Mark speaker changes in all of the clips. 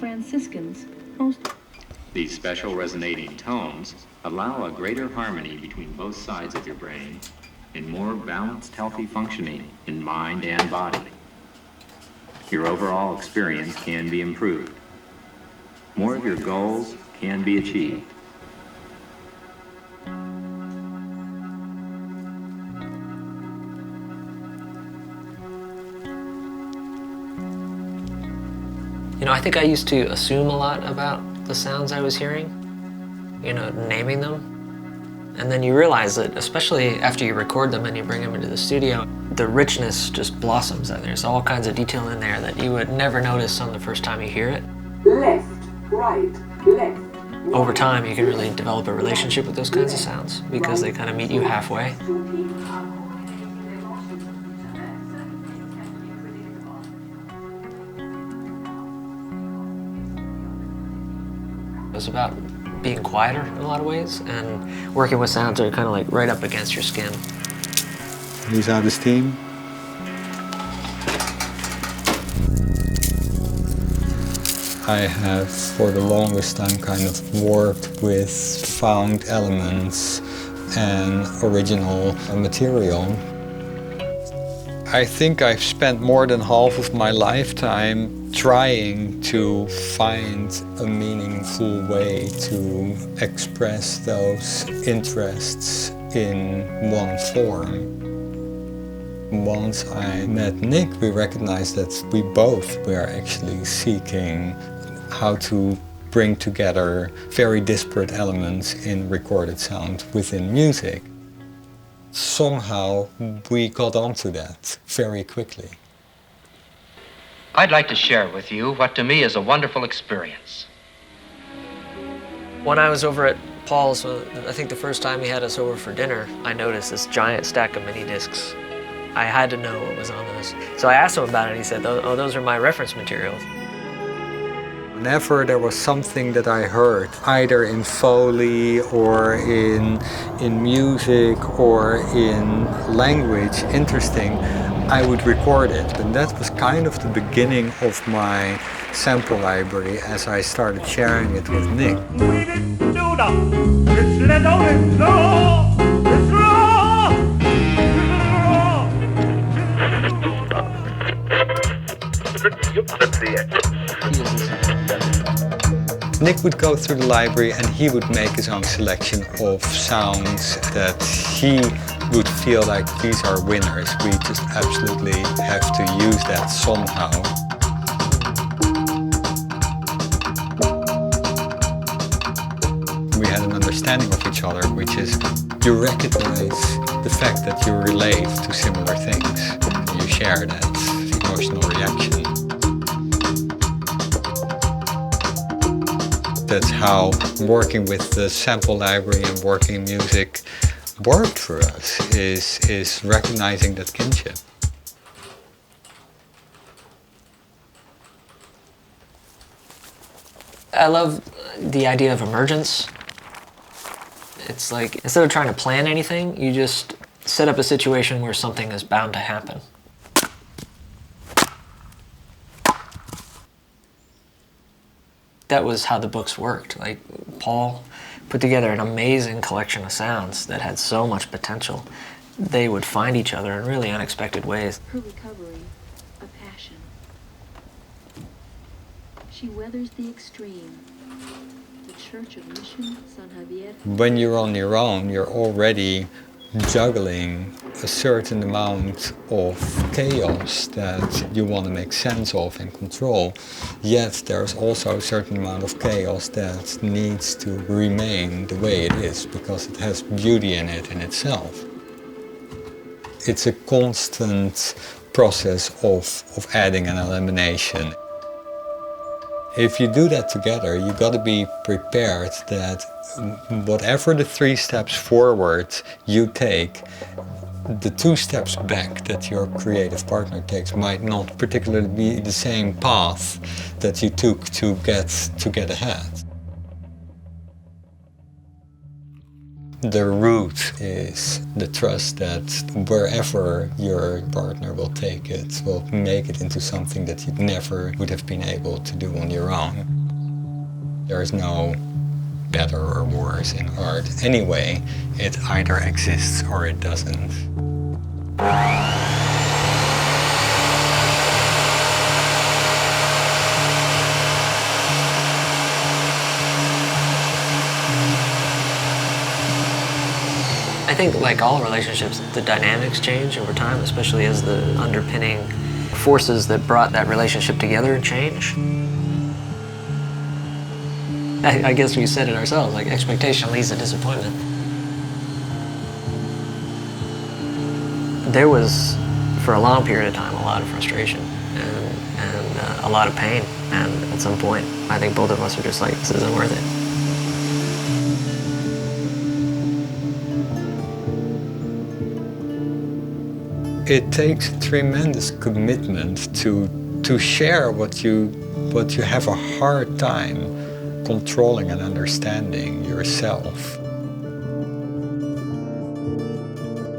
Speaker 1: Franciscans, most...
Speaker 2: These special resonating tones allow a greater harmony between both sides of your brain and more balanced, healthy functioning in mind and body. Your overall experience can be improved. More of your goals can be achieved.
Speaker 3: You know, I think I used to assume a lot about the sounds I was hearing, you know, naming them. And then you realize that, especially after you record them and you bring them into the studio, the richness just blossoms, and there's all kinds of detail in there that you would never notice on the first time you hear it.
Speaker 4: Left, right, left.
Speaker 3: Over time, you can really develop a relationship with those kinds of sounds because they kind of meet you halfway. It was about being quieter in a lot of ways, and working with sounds that are kind of like right up against your skin.
Speaker 5: He's out his team. I have for the longest time kind of worked with found elements and original material. I think I've spent more than half of my lifetime trying to find a meaningful way to express those interests in one form. Once I met Nick, we recognized that we both were actually seeking how to bring together very disparate elements in recorded sound within music. Somehow we got onto that very quickly.
Speaker 6: I'd like to share with you what to me is a wonderful experience.
Speaker 3: When I was over at Paul's, I think the first time he had us over for dinner, I noticed this giant stack of mini discs. I had to know what was on those. So I asked him about it, and he said, oh, those are my reference materials.
Speaker 5: Whenever there was something that I heard, either in Foley or in music or in language, interesting, I would record it. And that was kind of the beginning of my sample library as I started sharing it with Nick. Nick would go through the library and he would make his own selection of sounds that he would feel like these are winners. We just absolutely have to use that somehow. We had an understanding of each other, which is you recognize the fact that you relate to similar things. You share that emotional reaction. That's how working with the sample library and working music worked for us, is recognizing that kinship.
Speaker 3: I love the idea of emergence. It's like, instead of trying to plan anything, you just set up a situation where something is bound to happen. That was how the books worked. Like, Paul put together an amazing collection of sounds that had so much potential. They would find each other in really unexpected ways.
Speaker 1: Her recovery, a passion. She weathers the extreme. The Church of Mission San Javier.
Speaker 5: When you're on your own, you're already juggling a certain amount of chaos that you want to make sense of and control, yet there's also a certain amount of chaos that needs to remain the way it is because it has beauty in it in itself. It's a constant process of adding and elimination. If you do that together, you got to be prepared that whatever the 3 steps forward you take, the 2 steps back that your creative partner takes might not particularly be the same path that you took to get ahead. The root is the trust that wherever your partner will take it, will make it into something that you never would have been able to do on your own. There is no better or worse in art. Anyway, it either exists or it doesn't.
Speaker 3: I think, like all relationships, the dynamics change over time, especially as the underpinning forces that brought that relationship together change. I guess we said it ourselves, like expectation leads to disappointment. There was, for a long period of time, a lot of frustration and a lot of pain. And at some point, I think both of us are just like, this isn't worth it.
Speaker 5: It takes a tremendous commitment to share what you have a hard time controlling and understanding yourself.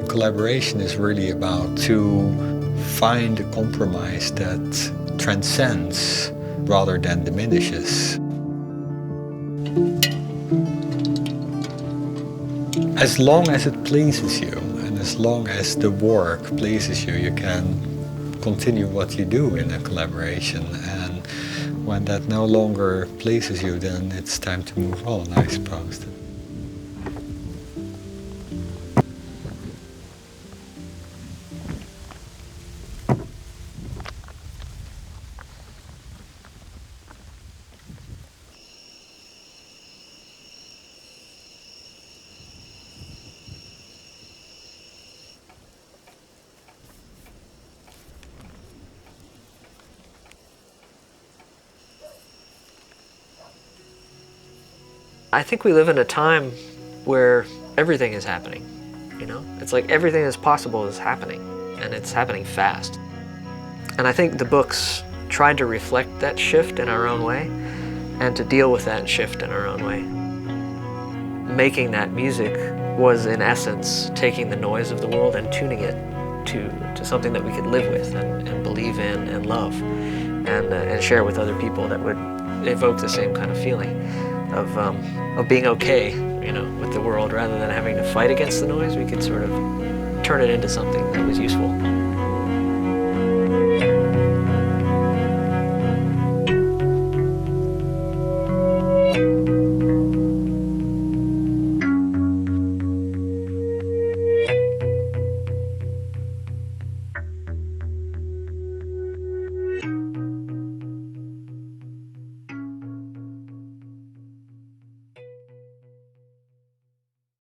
Speaker 5: Collaboration is really about to find a compromise that transcends rather than diminishes. As long as it pleases you, and as long as the work pleases you, you can continue what you do in a collaboration. And when that no longer pleases you, then it's time to move on, I suppose.
Speaker 3: I think we live in a time where everything is happening, you know? It's like everything that's possible is happening, and it's happening fast. And I think the books tried to reflect that shift in our own way, and to deal with that shift in our own way. Making that music was, in essence, taking the noise of the world and tuning it to something that we could live with and believe in and love, and share with other people that would evoke the same kind of feeling of being okay, you know, with the world. Rather than having to fight against the noise, we could sort of turn it into something that was useful.